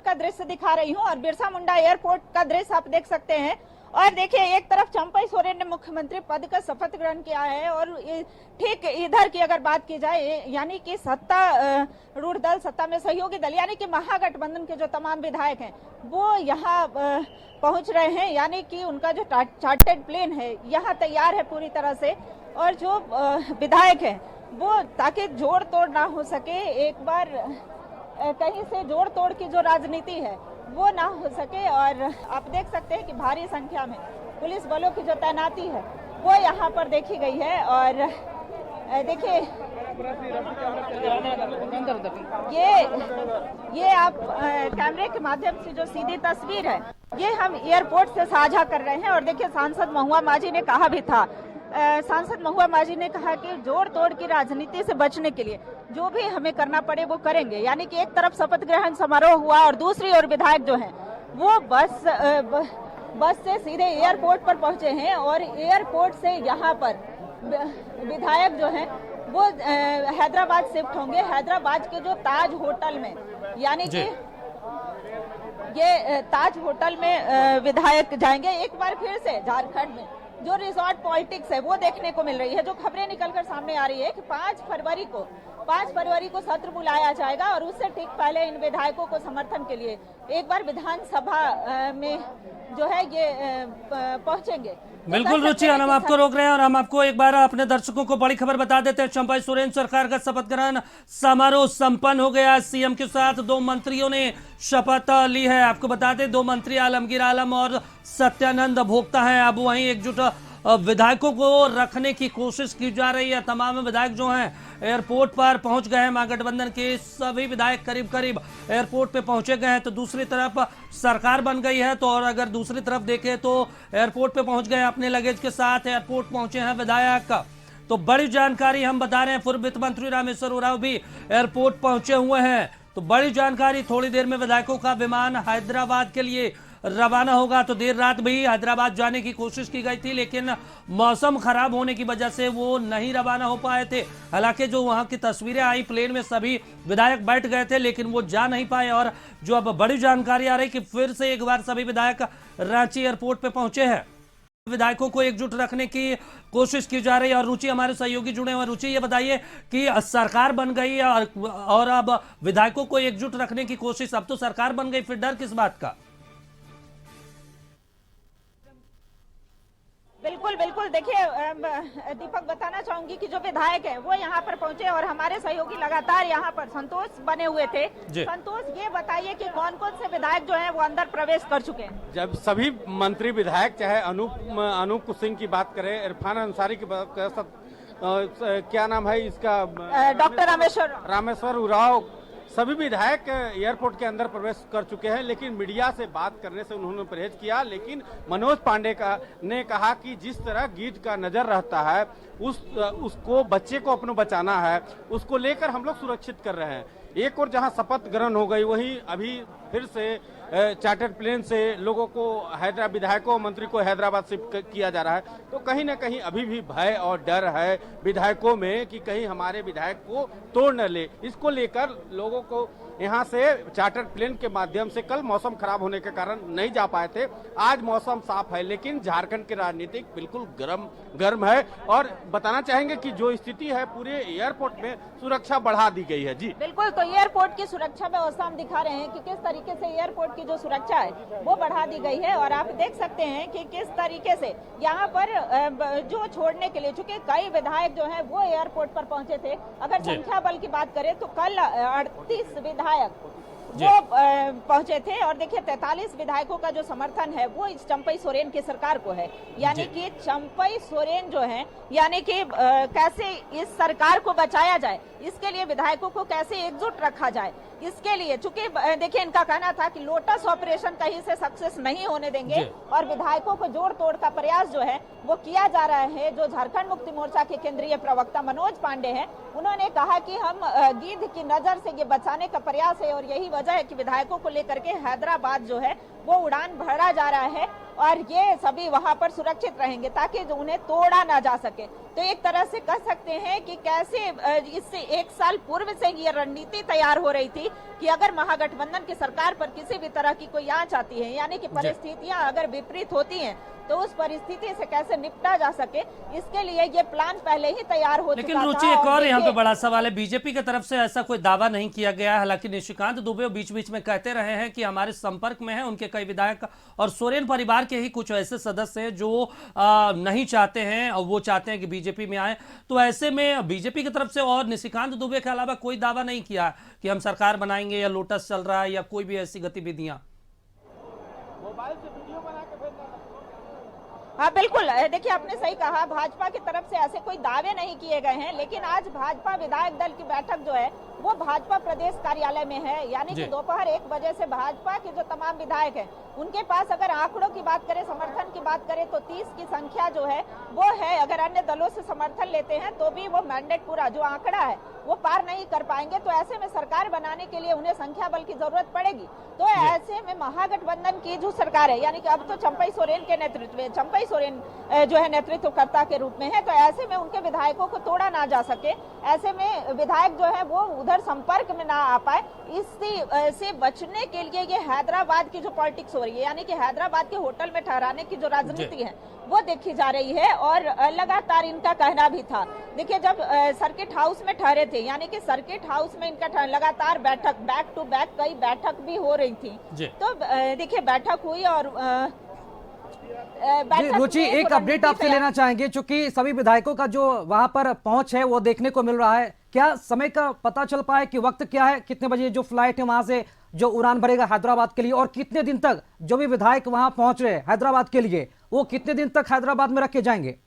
का दृश्य दिखा रही हूँ और बिरसा मुंडा एयरपोर्ट का दृश्य आप देख सकते हैं। और देखिए, एक तरफ चंपई सोरेन ने मुख्यमंत्री पद का शपथ ग्रहण किया है और ठीक इधर की अगर बात की जाए, यानी कि सत्तारूढ़ दल, सत्ता में सहयोगी दल यानी कि महागठबंधन के जो तमाम विधायक हैं वो यहाँ पहुंच रहे हैं। यानी कि उनका जो चार्टर्ड प्लेन है यहाँ तैयार है पूरी तरह से, और जो विधायक है वो ताकि जोड़ तोड़ ना हो सके, एक बार कहीं से जोड़ तोड़ की जो राजनीति है वो ना हो सके। और आप देख सकते हैं कि भारी संख्या में पुलिस बलों की जो तैनाती है वो यहाँ पर देखी गई है। और देखिए, ये आप कैमरे के माध्यम से जो सीधी तस्वीर है ये हम एयरपोर्ट से साझा कर रहे हैं। और देखिए, सांसद महुआ माझी ने कहा भी था, सांसद महुआ माझी ने कहा कि जोड़ तोड़ की राजनीति से बचने के लिए जो भी हमें करना पड़े वो करेंगे। यानी कि एक तरफ शपथ ग्रहण समारोह हुआ और दूसरी ओर विधायक जो हैं वो बस से सीधे एयरपोर्ट पर पहुंचे हैं। और एयरपोर्ट से यहाँ पर विधायक जो हैं वो हैदराबाद शिफ्ट होंगे। हैदराबाद के जो ताज होटल में, यानी कि ये ताज होटल में विधायक जाएंगे। एक बार फिर से झारखंड में जो रिजॉर्ट पॉलिटिक्स है वो देखने को मिल रही है। जो खबरें निकलकर सामने आ रही है कि 5 फरवरी को सत्र बुलाया जाएगा और उससे ठीक पहले इन विधायकों को समर्थन के लिए एक बार विधानसभा में जो है ये पहुंचेंगे। बिल्कुल रुचि, हम आपको रोक रहे हैं और हम आपको एक बार अपने दर्शकों को बड़ी खबर बता देते हैं। चंपई सोरेन सरकार का शपथ ग्रहण समारोह संपन्न हो गया। सीएम के साथ 2 मंत्रियों ने शपथ ली है। आपको बता दें 2 मंत्री आलमगीर आलम और सत्यानंद भोक्ता हैं। अब वहीं एकजुट विधायकों को रखने की कोशिश की जा रही है। तमाम विधायक जो हैं एयरपोर्ट पर पहुंच गए हैं। महागठबंधन के सभी विधायक करीब करीब एयरपोर्ट पे पहुंचे गए हैं। तो दूसरी तरफ सरकार बन गई है, तो और अगर दूसरी तरफ देखें तो एयरपोर्ट पे पहुंच गए अपने लगेज के साथ, एयरपोर्ट पहुंचे हैं विधायक। तो बड़ी जानकारी हम बता रहे हैं, पूर्व वित्त मंत्री रामेश्वर उरांव भी एयरपोर्ट पहुंचे हुए हैं। तो बड़ी जानकारी, थोड़ी देर में विधायकों का विमान हैदराबाद के लिए रवाना होगा। तो देर रात भी हैदराबाद जाने की कोशिश की गई थी, लेकिन मौसम खराब होने की वजह से वो नहीं रवाना हो पाए थे। हालांकि जो वहां की तस्वीरें आई, प्लेन में सभी विधायक बैठ गए थे लेकिन वो जा नहीं पाए। और जो अब बड़ी जानकारी आ रही कि फिर से एक बार सभी विधायक रांची एयरपोर्ट पे पहुंचे हैं। विधायकों को एकजुट रखने की कोशिश की जा रही है। और रुचि हमारे सहयोगी जुड़े हुए। रुचि, ये बताइए कि सरकार बन गई है और अब विधायकों को एकजुट रखने की कोशिश, अब तो सरकार बन गई, फिर डर किस बात का? बिल्कुल देखिए दीपक, बताना चाहूंगी कि जो विधायक है वो यहाँ पर पहुंचे और हमारे सहयोगी लगातार यहाँ पर संतोष बने हुए थे। संतोष, ये बताइए कि कौन कौन से विधायक जो हैं वो अंदर प्रवेश कर चुके हैं? जब सभी मंत्री विधायक, चाहे अनूप सिंह की बात करें, इरफान अंसारी की बात करें, क्या नाम है इसका, डॉक्टर रामेश्वर उरांव, सभी विधायक एयरपोर्ट के अंदर प्रवेश कर चुके हैं। लेकिन मीडिया से बात करने से उन्होंने परहेज किया। लेकिन मनोज पांडे ने कहा कि जिस तरह गीज का नजर रहता है उसको बच्चे को अपने बचाना है, उसको लेकर हम लोग सुरक्षित कर रहे हैं। एक और जहां शपथ ग्रहण हो गई, वहीं अभी फिर से चार्टर्ड प्लेन से लोगों को विधायकों मंत्री को हैदराबाद शिफ्ट किया जा रहा है। तो कहीं ना कहीं अभी भी भय और डर है विधायकों में कि कहीं हमारे विधायक को तोड़ न ले। इसको लेकर लोगों को यहाँ से चार्टर्ड प्लेन के माध्यम से, कल मौसम खराब होने के कारण नहीं जा पाए थे, आज मौसम साफ है। लेकिन झारखंड की राजनीति बिल्कुल गर्म है। और बताना चाहेंगे कि जो स्थिति है पूरे एयरपोर्ट में सुरक्षा बढ़ा दी गई है। जी बिल्कुल, तो एयरपोर्ट की सुरक्षा व्यवस्था हम दिखा रहे हैं कि किस तरीके से एयरपोर्ट की जो सुरक्षा है वो बढ़ा दी गई है। और आप देख सकते हैं कि किस तरीके से यहाँ पर जो छोड़ने के लिए, चूंकि कई विधायक जो हैं वो एयरपोर्ट पर पहुंचे थे। अगर संख्या बल की बात करें तो कल 38 विधायक वो पहुंचे थे। और देखिए, 43 विधायकों का जो समर्थन है वो इस चंपई सोरेन की सरकार को है। यानी कि चंपई सोरेन जो है, यानी कि कैसे इस सरकार को बचाया जाए, इसके लिए विधायकों को कैसे एकजुट रखा जाए, इसके लिए, चूंकि देखिए इनका कहना था कि लोटस ऑपरेशन कहीं से सक्सेस नहीं होने देंगे और विधायकों को जोड़ तोड़ का प्रयास जो है वो किया जा रहा है। जो झारखंड मुक्ति मोर्चा के केंद्रीय प्रवक्ता मनोज पांडे हैं, उन्होंने कहा कि हम गिद्ध की नजर से ये बचाने का प्रयास है और यही वजह है कि विधायकों को लेकर के हैदराबाद जो है वो उड़ान भरा जा रहा है और ये सभी वहां पर सुरक्षित रहेंगे ताकि जो उन्हें तोड़ा ना जा सके। तो एक तरह से कह सकते हैं कि कैसे इससे एक साल पूर्व से ये रणनीति तैयार हो रही थी कि अगर महागठबंधन की सरकार पर किसी भी तरह की कोई आंच आती है, यानी कि परिस्थितियां अगर विपरीत होती हैं, तो उस परिस्थिति से कैसे निपटा जा सके, इसके लिए ये प्लान पहले ही तैयार हो चुका था। लेकिन रुचि, एक और यहाँ पे बड़ा सवाल है, बीजेपी की तरफ से ऐसा कोई दावा नहीं किया गया है। हालांकि निशिकांत दुबे बीच बीच में कहते रहे हैं कि हमारे संपर्क में है उनके कई विधायक और सोरेन परिवार के ही कुछ ऐसे सदस्य हैं जो नहीं चाहते हैं और वो चाहते हैं कि बीजेपी में आए। तो ऐसे में बीजेपी की तरफ से और निशिकांत दुबे के अलावा कोई दावा नहीं किया कि हम सरकार बनाएंगे या लोटस चल रहा है या कोई भी ऐसी गतिविधियां। हाँ बिल्कुल, देखिए आपने सही कहा, भाजपा की तरफ से ऐसे कोई दावे नहीं किए गए हैं, लेकिन आज भाजपा विधायक दल की बैठक जो है वो भाजपा प्रदेश कार्यालय में है। यानी कि दोपहर 1 बजे से भाजपा के जो तमाम विधायक हैं उनके पास अगर आंकड़ों की बात करें, समर्थन की बात करें, तो 30 की संख्या जो है वो है। अगर अन्य दलों से समर्थन लेते हैं तो भी वो मैंडेट पूरा जो आंकड़ा है वो पार नहीं कर पाएंगे। तो ऐसे में सरकार बनाने के लिए उन्हें संख्या बल की जरूरत पड़ेगी। तो ऐसे में महागठबंधन की जो सरकार है, यानी कि अब तो चंपई सोरेन के नेतृत्व में, चंपई सोरेन जो है नेतृत्वकर्ता के रूप में है, तो ऐसे में उनके विधायकों को तोड़ा ना जा सके, ऐसे में विधायक जो है वो उधर संपर्क में ना आ पाए, इससे से बचने के लिए ये हैदराबाद की जो पॉलिटिक्स हो रही है, यानी कि हैदराबाद के होटल में ठहराने की जो राजनीति है वो देखी जा रही है। और लगातार इनका कहना भी था, देखिए जब सर्किट हाउस में ठहरे थे, यानी कि सर्किट हाउस में इनका लगातार बैठक, बैक टू बैक कई बैठक भी हो रही थी। तो देखिए बैठक हुई और रुचि, एक अपडेट आपसे लेना चाहेंगे, चूंकि सभी विधायकों का जो वहां पर पहुंच है वो देखने को मिल रहा है, क्या समय का पता चल पाए कि वक्त क्या है, कितने बजे जो फ्लाइट है वहां से जो उड़ान भरेगा हैदराबाद के लिए, और कितने दिन तक जो भी विधायक वहां पहुंच रहे हैं हैदराबाद के लिए वो कितने दिन तक हैदराबाद में रखे जाएंगे?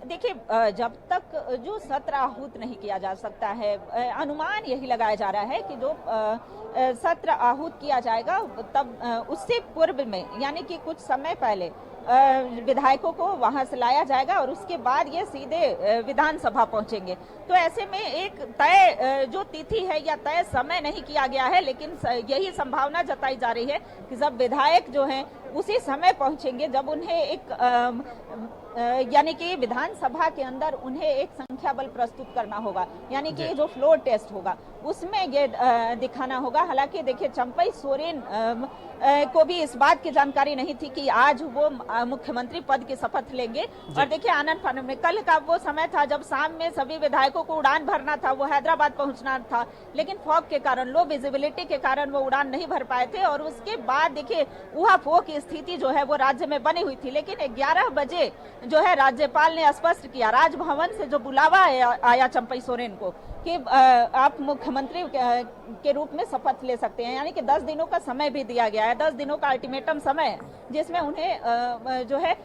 देखिए जब तक जो सत्र आहूत नहीं किया जा सकता है, अनुमान यही लगाया जा रहा है कि जो सत्र आहूत किया जाएगा तब उससे पूर्व में, यानी कि कुछ समय पहले विधायकों को वहां से लाया जाएगा और उसके बाद ये सीधे विधानसभा पहुंचेंगे। तो ऐसे में एक तय जो तिथि है या तय समय नहीं किया गया है, लेकिन यही संभावना जताई जा रही है कि जब विधायक जो हैं उसी समय पहुंचेंगे जब उन्हें एक यानी कि विधानसभा के अंदर उन्हें एक संख्या बल प्रस्तुत करना होगा, यानी कि जो फ्लोर टेस्ट होगा उसमें ये दिखाना होगा। हालांकि देखिए चंपई सोरेन को भी इस बात की जानकारी नहीं थी कि आज वो मुख्यमंत्री पद की शपथ लेंगे। और देखिए आनंद फानन में कल का वो समय था जब शाम में सभी विधायकों को उड़ान भरना था, वो हैदराबाद पहुंचना था, लेकिन फॉग के कारण, लो विजिबिलिटी के कारण वो उड़ान नहीं भर पाए थे। और उसके बाद देखिए ऊहापोह की स्थिति जो है वो राज्य में बनी हुई थी। लेकिन 11 बजे जो है राज्यपाल ने स्पष्ट किया, राजभवन से जो बुलावा आया चंपई सोरेन को कि आप मुख्यमंत्री के रूप में शपथ ले सकते हैं, यानी कि 10 दिनों का समय भी दिया गया है, 10 दिनों का अल्टीमेटम समय है, जिसमें उन्हें जो है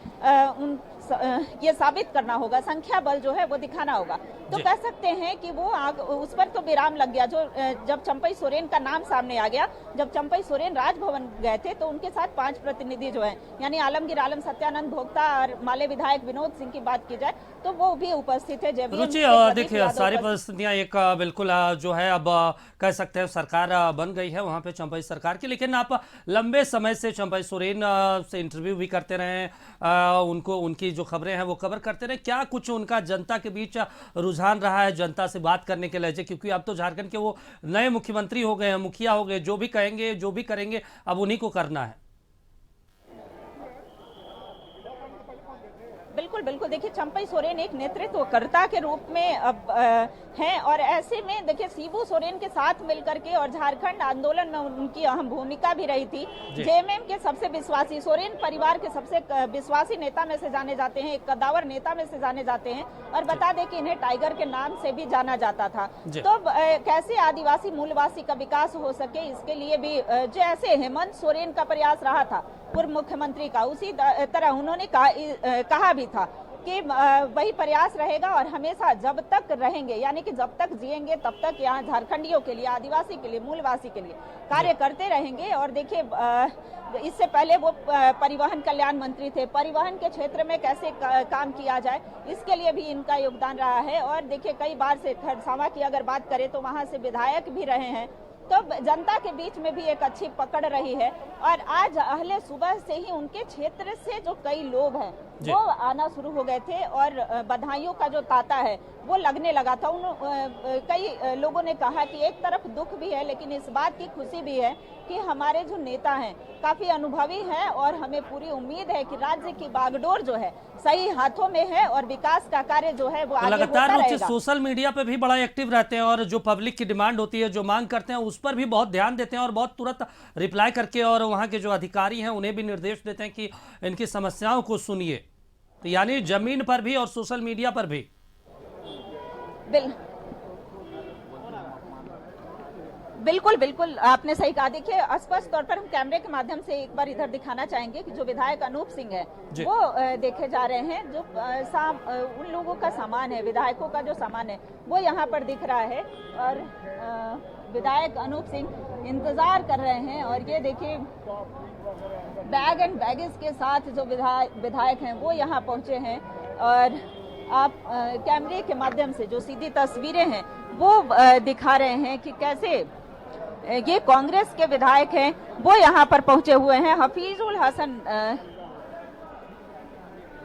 ये साबित करना होगा, संख्या बल जो है वो दिखाना होगा। तो कह सकते हैं कि वो उस पर तो विराम लग गया। जो जब चंपई सोरेन का नाम सामने आ गया, जब चंपई सोरेन राजभवन गए थे तो उनके साथ 5 प्रतिनिधि जो हैं, यानी आलमगीर आलम, सत्यानंद भोक्ता और माले विधायक विनोद सिंह की बात की जाए तो वो भी उपस्थित है। रुचि, देखिए सारी परिस्थितियां एक बिल्कुल जो है अब कह सकते हैं सरकार बन गई है वहां पे चंपई सरकार की, लेकिन आप लंबे समय से चंपई सोरेन से इंटरव्यू भी करते रहे, उनको उनकी जो खबरें हैं वो कवर करते रहे, क्या कुछ उनका जनता के बीच रुझान रहा है जनता से बात करने के लहजे? क्योंकि अब तो झारखंड के वो नए मुख्यमंत्री हो गए हैं, मुखिया हो गए, जो भी कहेंगे जो भी करेंगे अब उन्हीं को करना है। बिल्कुल बिल्कुल, देखिए चंपई सोरेन एक नेतृत्वकर्ता के रूप में अब हैं और ऐसे में देखिए शिबू सोरेन के साथ मिलकर के और झारखंड आंदोलन में उनकी अहम भूमिका भी रही थी। जेएमएम के सबसे विश्वासी, सोरेन परिवार के सबसे विश्वासी नेता में से जाने जाते हैं, एक कद्दावर नेता में से जाने जाते हैं और बता दें कि इन्हें टाइगर के नाम से भी जाना जाता था। तो कैसे आदिवासी मूलवासी का विकास हो सके, इसके लिए भी जैसे हेमंत सोरेन का प्रयास रहा था पूर्व मुख्यमंत्री का, उसी तरह उन्होंने कहा भी था कि वही प्रयास रहेगा और हमेशा जब तक रहेंगे, यानी कि जब तक जिएंगे तब तक यहाँ झारखंडियों के लिए, आदिवासी के लिए, मूलवासी के लिए कार्य करते रहेंगे। और देखिए इससे पहले वो परिवहन कल्याण मंत्री थे, परिवहन के क्षेत्र में कैसे काम किया जाए इसके लिए भी इनका योगदान रहा है। और देखिए कई बार से खरसावां की अगर बात करें तो वहां से विधायक भी रहे हैं तो जनता के बीच में भी एक अच्छी पकड़ रही है। और आज अहले सुबह से ही उनके क्षेत्र से जो कई लोग हैं वो आना शुरू हो गए थे और बधाइयों का जो तांता है वो लगने लगा था। कई लोगों ने कहा कि एक तरफ दुख भी है लेकिन इस बात की खुशी भी है कि हमारे जो नेता हैं काफी अनुभवी हैं और हमें पूरी उम्मीद है कि राज्य की बागडोर जो है सही हाथों में है और विकास का कार्य जो है वो आगे लगातार होता रूप से रहेगा। सोशल मीडिया पे भी बड़ा एक्टिव रहते हैं और जो पब्लिक की डिमांड होती है, जो मांग करते हैं, उस पर भी बहुत ध्यान देते हैं और बहुत तुरंत रिप्लाई करके और वहां के जो अधिकारी हैं उन्हें भी निर्देश देते हैं कि इनकी समस्याओं को सुनिए। तो यानी जमीन पर भी और सोशल मीडिया पर भी। बिल्कुल बिल्कुल आपने सही कहा। देखिए स्पष्ट तौर पर हम कैमरे के माध्यम से एक बार इधर दिखाना चाहेंगे कि जो विधायक अनूप सिंह है वो देखे जा रहे हैं। जो उन लोगों का सामान है, विधायकों का जो सामान है वो यहाँ पर दिख रहा है और विधायक अनूप सिंह इंतजार कर रहे हैं। और ये देखिए बैग एंड बैगेज के साथ जो विधायक हैं वो यहाँ पहुंचे हैं और आप कैमरे के माध्यम से जो सीधी तस्वीरें हैं वो दिखा रहे हैं कि कैसे ये कांग्रेस के विधायक हैं वो यहाँ पर पहुंचे हुए हैं। हफीजुल हसन,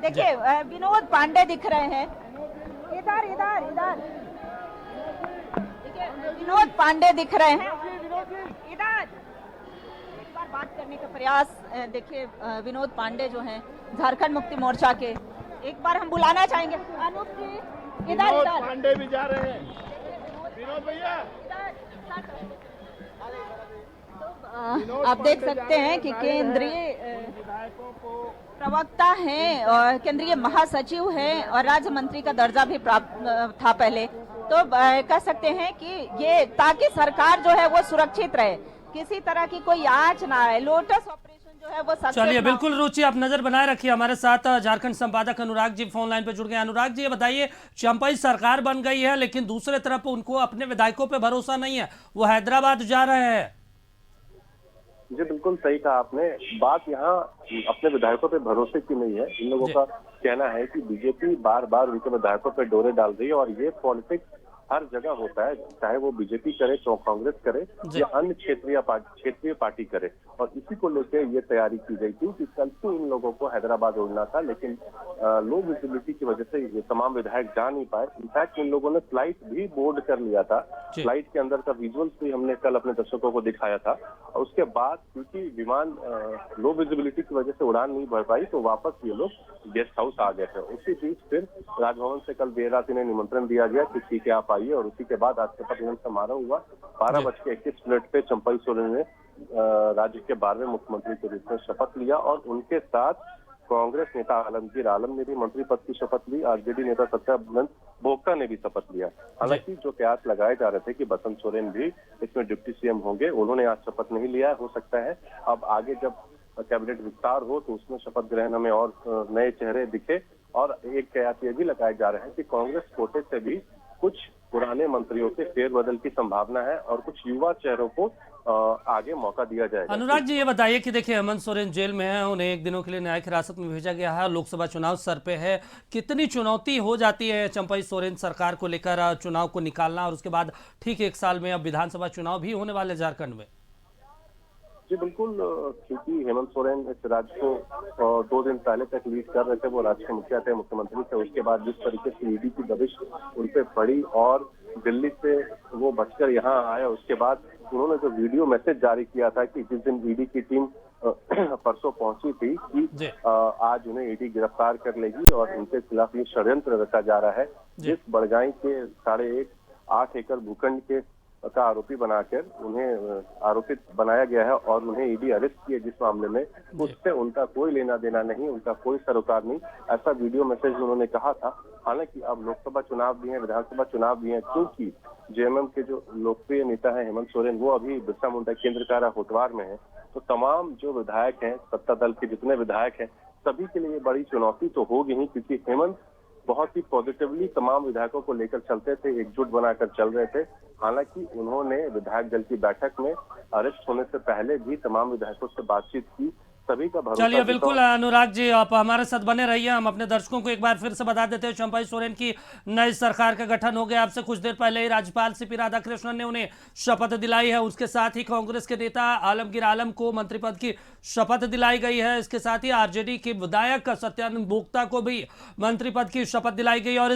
देखिए विनोद पांडे दिख रहे हैं, इधर इधर इधर देखिए विनोद पांडे दिख रहे हैं, इधर एक बार बात करने का प्रयास। देखिए विनोद पांडे जो हैं झारखंड मुक्ति मोर्चा के, एक बार हम बुलाना चाहेंगे अनूप जी, इधर इधर पांडे भी जा रहे हैं, विनोद भैया। आप देख सकते हैं कि केंद्रीय प्रवक्ता हैं और केंद्रीय महासचिव हैं और राज्य मंत्री का दर्जा भी प्राप्त था पहले। तो कह सकते हैं कि ये ताकि सरकार जो है वो सुरक्षित रहे, किसी तरह की कोई आंच ना आए, लोटस ऑपरेशन जो है वो सक्सेस। चलिए बिल्कुल रुचि, आप नजर बनाए रखिए। हमारे साथ झारखंड संपादक अनुराग जी फोन लाइन पे जुड़ गए। अनुराग जी ये बताइए, चंपई सरकार बन गई है लेकिन दूसरे तरफ उनको अपने विधायकों पे भरोसा नहीं है, वो हैदराबाद जा रहे हैं। जी बिल्कुल सही कहा आपने। बात यहाँ अपने विधायकों पे भरोसे की नहीं है। इन लोगों का कहना है कि बीजेपी बार बार उनके विधायकों पे डोरे डाल रही है और ये पॉलिटिक्स हर जगह होता है, चाहे वो बीजेपी करे, चाहे कांग्रेस करे या अन्य क्षेत्रीय पार्टी करे। और इसी को लेकर ये तैयारी की गई थी कि कल से इन लोगों को हैदराबाद उड़ना था, लेकिन लो विजिबिलिटी की वजह से ये तमाम विधायक जा नहीं पाए। इनफैक्ट इन लोगों ने फ्लाइट भी बोर्ड कर लिया था। फ्लाइट के अंदर का विजुअल्स भी हमने कल अपने दर्शकों को दिखाया था। और उसके बाद क्योंकि विमान लो विजिबिलिटी की वजह से उड़ान नहीं भर पाई तो वापस ये लोग गेस्ट हाउस आ गए थे। उसी बीच फिर राजभवन से कल देर रात इन्हें निमंत्रण दिया गया कि ठीक है आप आइए, और उसी के बाद आज शपथ ग्रहण समारोह हुआ। 12:21 पे चंपई सोरेन ने राज्य के 12वें मुख्यमंत्री के रूप में शपथ लिया और उनके साथ कांग्रेस नेता आलमगीर आलम ने भी मंत्री पद की शपथ ली। आरजेडी नेता सत्यानंद भोक्ता ने भी शपथ लिया। हालांकि जो कयास लगाए जा रहे थे कि बसंत सोरेन भी इसमें डिप्टी सीएम होंगे, उन्होंने आज शपथ नहीं लिया। हो सकता है अब आगे जब कैबिनेट विस्तार हो तो उसमें शपथ ग्रहण हमें और नए चेहरे दिखे। और एक कयास ये भी लगाए जा रहे हैं कि कांग्रेस कोटे से भी कुछ पुराने मंत्रियों के फेरबदल की संभावना है और कुछ युवा चेहरों को आगे मौका दिया जाएगा। अनुराग जी ये बताइए कि देखिए हेमंत सोरेन जेल में है, उन्हें 1 दिनों के लिए न्यायिक हिरासत में भेजा गया है, लोकसभा चुनाव सर पे है, कितनी चुनौती हो जाती है चंपई सोरेन सरकार को लेकर चुनाव को निकालना, और उसके बाद ठीक 1 साल में अब विधानसभा चुनाव भी होने वाले झारखंड में? जी बिल्कुल, क्योंकि हेमंत सोरेन इस राज्य को 2 दिन पहले तक लीड कर रहे थे, वो राज्य के मुखिया थे, मुख्यमंत्री थे। उसके बाद जिस तरीके से ईडी की दबिश उन पे पड़ी और दिल्ली से वो बचकर यहाँ आए, उसके बाद उन्होंने जो वीडियो मैसेज जारी किया था कि जिस दिन ईडी की टीम परसों पहुंची थी कि आज उन्हें ईडी गिरफ्तार कर लेगी और उनके खिलाफ ये षड्यंत्र रचा जा रहा है। जिस बड़गाई के 8.5 एकड़ भूखंड के का आरोपी बनाकर उन्हें आरोपित बनाया गया है और उन्हें ईडी अरेस्ट किए जिस मामले में, उससे उनका कोई लेना देना नहीं, उनका कोई सरोकार नहीं, ऐसा वीडियो मैसेज उन्होंने कहा था। हालांकि अब लोकसभा चुनाव भी है, विधानसभा चुनाव भी है, क्योंकि जेएमएम के जो लोकप्रिय नेता है हेमंत सोरेन, वो अभी बिरसा मुंडा केंद्र कारा होटवार में है। तो तमाम जो विधायक हैं, सत्ता दल के जितने विधायक हैं, सभी के लिए बड़ी चुनौती तो होगी ही, क्योंकि हेमंत बहुत ही पॉजिटिवली तमाम विधायकों को लेकर चलते थे, एकजुट बनाकर चल रहे थे। हालांकि उन्होंने विधायक दल की बैठक में अरेस्ट होने से पहले भी तमाम विधायकों से बातचीत की, सभी का भरोसा चलिए जीता। बिल्कुल अनुराग जी, आप हमारे साथ बने रहिए। हम अपने दर्शकों को एक बार फिर से बता देते हैं, चंपाई सोरेन की नई सरकार का गठन हो गया। आपसे कुछ देर पहले ही राज्यपाल सीपी राधाकृष्णन ने उन्हें शपथ दिलाई है। उसके साथ ही कांग्रेस के नेता आलमगीर आलम को मंत्री पद की शपथ दिलाई गई है। इसके साथ ही आरजेडी के विधायक सत्यानंद भोक्ता को भी मंत्री पद की शपथ दिलाई गई और